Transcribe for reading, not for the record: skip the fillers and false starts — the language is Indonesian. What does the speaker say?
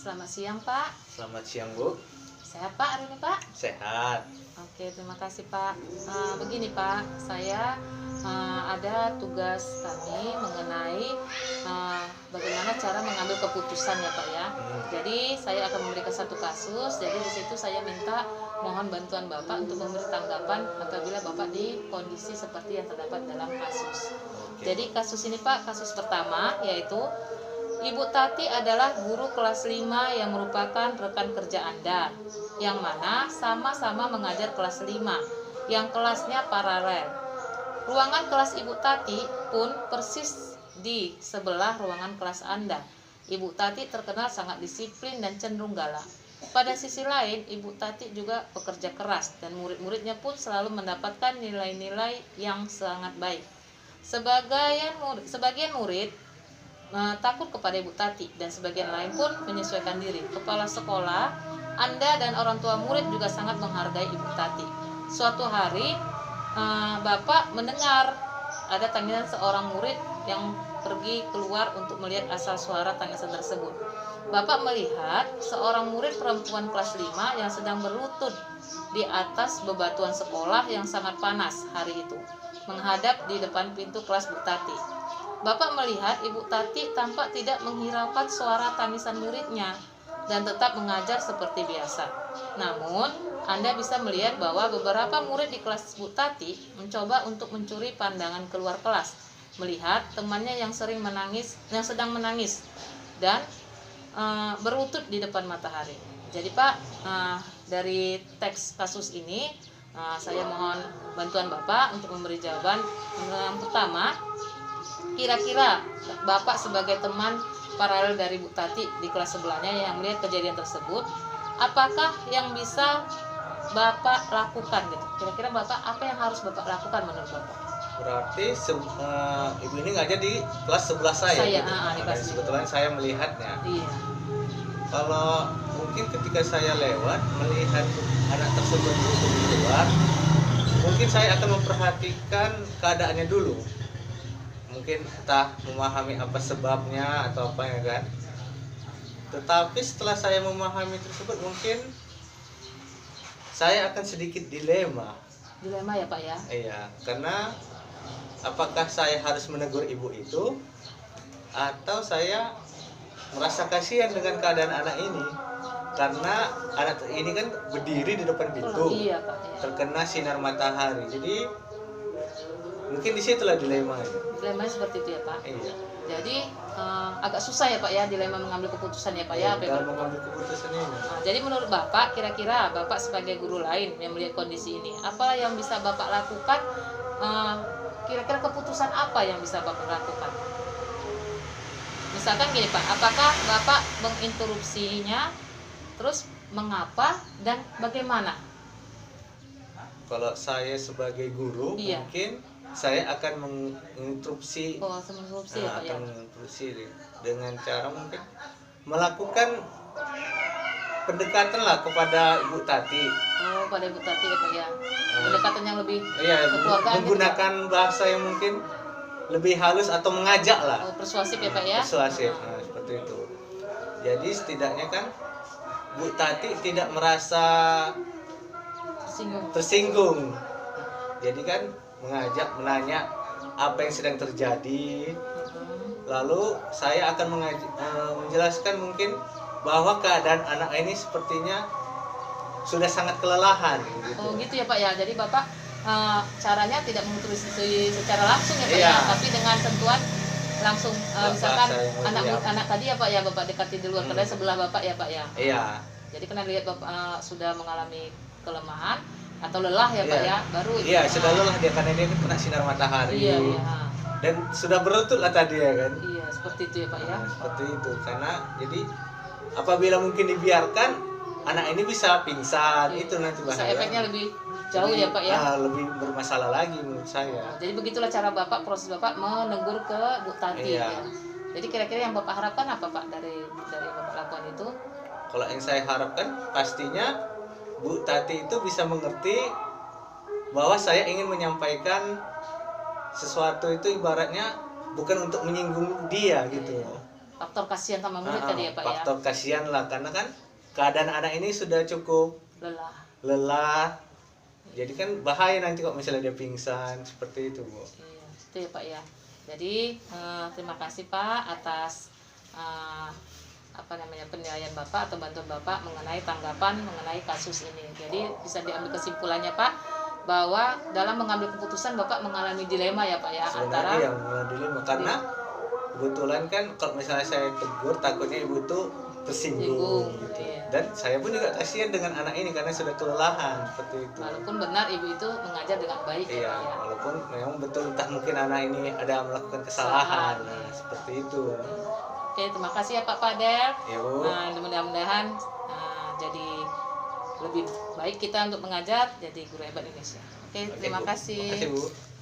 Selamat siang Pak. Selamat siang Bu. Sehat Pak hari ini Pak? Sehat. Oke, terima kasih Pak. Begini Pak, saya ada tugas kami mengenai bagaimana cara mengambil keputusan ya Pak ya. Jadi saya akan memberikan satu kasus. Jadi di situ saya minta mohon bantuan Bapak untuk memberi tanggapan apabila Bapak di kondisi seperti yang terdapat dalam kasus. Jadi kasus ini Pak, kasus pertama yaitu Ibu Tati adalah guru kelas 5 yang merupakan rekan kerja Anda, yang mana sama-sama mengajar kelas 5, yang kelasnya paralel. Ruangan kelas Ibu Tati pun persis di sebelah ruangan kelas Anda. Ibu Tati terkenal sangat disiplin dan cenderung galak. Pada sisi lain, Ibu Tati juga pekerja keras dan murid-muridnya pun selalu mendapatkan nilai-nilai yang sangat baik. Sebagian murid takut kepada Ibu Tati dan sebagian lain pun menyesuaikan diri. Kepala sekolah, Anda dan orang tua murid juga sangat menghargai Ibu Tati. Suatu hari Bapak mendengar ada tangisan seorang murid yang pergi keluar untuk melihat asal suara tangisan tersebut. Bapak melihat seorang murid perempuan kelas 5 yang sedang berlutut di atas bebatuan sekolah yang sangat panas hari itu, menghadap di depan pintu kelas Bu Tati. Bapak melihat Ibu Tati tampak tidak menghiraukan suara tangisan muridnya dan tetap mengajar seperti biasa. Namun, Anda bisa melihat bahwa beberapa murid di kelas Bu Tati mencoba untuk mencuri pandangan keluar kelas, melihat temannya yang sedang menangis dan berlutut di depan matahari. Jadi Pak, dari teks kasus ini saya mohon bantuan Bapak untuk memberi jawaban. Yang pertama, kira-kira Bapak sebagai teman paralel dari Bu Tati di kelas sebelahnya yang melihat kejadian tersebut, apakah yang bisa Bapak lakukan gitu? Kira-kira Bapak apa yang harus Bapak lakukan menurut Bapak? Berarti ibu ini ngajar di kelas sebelah saya. Di Dan kelas sebetulnya saya melihatnya. Iya. Kalau mungkin ketika saya lewat melihat anak tersebut keluar, mungkin saya akan memperhatikan keadaannya dulu. Mungkin entah memahami apa sebabnya atau apa ya kan. Tetapi setelah saya memahami tersebut, mungkin saya akan sedikit dilema. Dilema ya Pak ya? Iya, karena apakah saya harus menegur ibu itu atau saya merasa kasihan dengan keadaan anak ini, karena anak ini kan berdiri di depan pintu, Iya Pak ya. terkena sinar matahari. Jadi mungkin disitulah dilemanya. Dilemanya seperti itu ya Pak. Iya. Jadi agak susah ya Pak ya dilema mengambil keputusan ya Pak ya. Dalam mengambil keputusan ini. Jadi menurut Bapak, kira-kira Bapak sebagai guru lain yang melihat kondisi ini, apa yang bisa Bapak lakukan? Kira-kira keputusan apa yang bisa Bapak lakukan? Misalkan gini Pak, apakah Bapak menginterupsinya, terus mengapa dan bagaimana? Kalau saya sebagai guru, Iya. mungkin saya akan menginterupsi. Menginterupsi ya Pak ya. Akan menginterupsi dengan cara mungkin melakukan pendekatan lah kepada Ibu Tati. Pada Ibu Tati ya Pak ya. Pendekatan yang lebih Iya, kekeluargaan menggunakan bahasa yang mungkin lebih halus atau mengajak lah. persuasif ya Pak ya. Persuasif, seperti itu. Jadi setidaknya kan Bu Tati tidak merasa tersinggung. Jadi kan mengajak, menanya apa yang sedang terjadi. Lalu saya akan menjelaskan mungkin bahwa keadaan anak ini sepertinya sudah sangat kelelahan gitu. Oh gitu ya Pak ya. Jadi Bapak caranya tidak menginterupsi secara langsung ya Pak Iya. ya, tapi dengan sentuhan langsung misalkan Bahasa yang anak tadi ya Pak ya, Bapak dekati di luar kedai sebelah Bapak ya Pak ya. Iya. Jadi pernah lihat Bapak sudah mengalami kelemahan atau lelah ya Pak Iya. ya, baru Iya, sudah lelah dia karena dia kena sinar matahari. Iya, iya. Dan sudah berlutut lah tadi ya kan. Iya, seperti itu ya Pak ya. Nah, seperti itu, karena jadi apabila mungkin dibiarkan anak ini bisa pingsan, itu nanti Bisa bahaya. efeknya lebih jauh ya Pak ya. Lebih bermasalah lagi menurut saya. Jadi begitulah cara Bapak, proses Bapak menegur ke Bu Tati Iya. ya. Jadi kira-kira yang Bapak harapkan apa Pak dari Bapak lakukan itu? Kalau yang saya harapkan pastinya Bu Tati itu bisa mengerti bahwa saya ingin menyampaikan sesuatu itu ibaratnya bukan untuk menyinggung dia gitu. faktor kasihan sama murid tadi ya Pak ya. Faktor kasihan lah, karena kan keadaan anak ini sudah cukup lelah. Jadi kan bahaya nanti kok misalnya dia pingsan seperti itu, Bu. Iya, itu ya Pak ya. Jadi terima kasih Pak atas penilaian Bapak atau bantuan Bapak mengenai tanggapan mengenai kasus ini. Jadi bisa diambil kesimpulannya Pak bahwa dalam mengambil keputusan Bapak mengalami dilema ya Pak ya, sebenarnya yang mengalami dilema karena kebetulan kan kalau misalnya saya tegur takutnya ibu tuh tersinggung gitu. Iya. Dan saya pun juga kasihan dengan anak ini karena sudah kelelahan seperti itu. Walaupun benar ibu itu mengajar dengan baik iya, ya Pak ya. Walaupun memang betul entah mungkin anak ini ada melakukan kesalahan. Nah, seperti itu. Oke, terima kasih ya Pak Fadel. Ya, Bu. Nah, mudah-mudahan jadi lebih baik kita untuk mengajar jadi guru hebat Indonesia. Oke, terima kasih. Terima kasih, Bu.